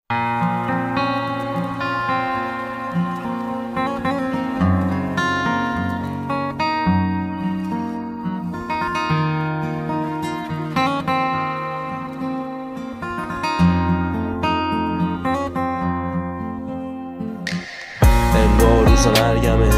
انگار روز مرگم امروز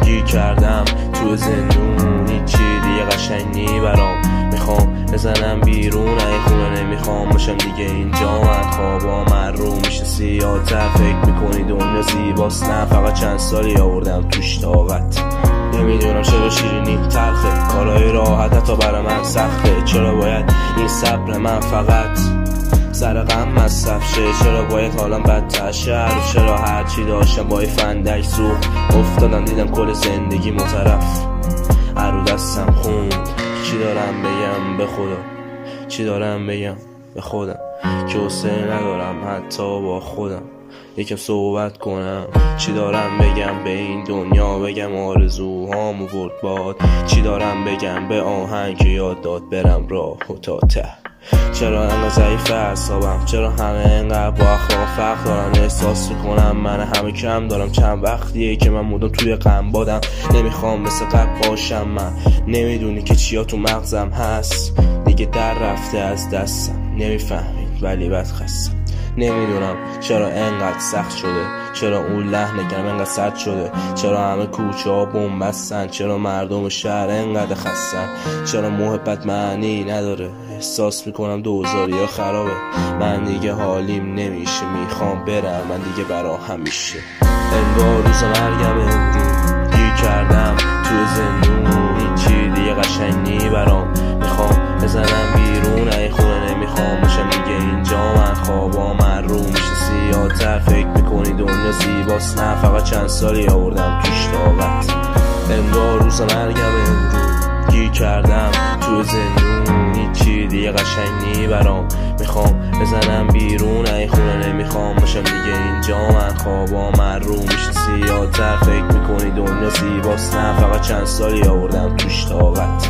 گیر کردم تو زندون، هیچی دیگه قشنگ نی برام. میخوام بزنم بیرون این خونه، نمیخوام باشم دیگه اینجا. من خوابا من رو میشه سیاه‌تر، فکر میکنی دنیا زیباست؟ نه فقط چند سالی آوردم توش طاقت. نمیدونم چرا شیرینی تلخه، کارهای راحت حتی برای من سخته. چرا باید این صبر من فقط سر غم مصرف شه؟ چرا باید حالم بدتر شه؟ چرا هرچی داشتم با فندک سوخت افتادم، دیدم کل زندگی مطرف رو دستم خوند. چی دارم بگم به خدا، چی دارم بگم به خودم که حوصله ندارم حتی با خودم یکم صحبت کنم. چی دارم بگم به این دنیا، بگم آرزوهامو برد باد؟ چی دارم بگم به آهنگ که یاد داد برم راه و تا ته؟ چرا انقدر ضعیف اعصابم؟ چرا همه انقدر با اخلاق فرق دارن؟ احساس میکنم من همه کم دارم. چند وقتیه که من مودم توی غم بادم، نمیخوام مثل قبل باشم. من نمیدونی که چیا تو مغزم هست، دیگه در رفته از دستم. نمیفهمید ولی بد خستم. نمیدونم چرا انقدر سخت شده، چرا اون لحن کلم انقدر سرد شده، چرا همه کوچه ها بومبستن، چرا مردم شهر انقدر خستن، چرا محبت معنی نداره. احساس میکنم 2000 خرابه، من دیگه حالیم نمیشه، میخوام برم من دیگه برا همیشه. انگار روز مرگم امروز گیر کردم تو زندون، هیچی دیگه قشنگ نی برام. میخوام بزنم بیرون این خونه، نمیخوام باشم دیگه اینجا. من خوابا من رو میشه سیاه‌تر، فکر میکنی دنیا زیباست؟ نه فقط چند سالی آوردم توش طاقت. انگار روز مرگم امروز گیر کردم تو زندون، هیچی دیگه قشنگ نی برام. میخوام بزنم بیرون این خونه، نمیخوام باشم دیگه اینجا. من خوابا من رو میشه سیاه‌تر، فکر میکنی دنیا زیباست؟ نه فقط چند سالی آوردم توش طاقت.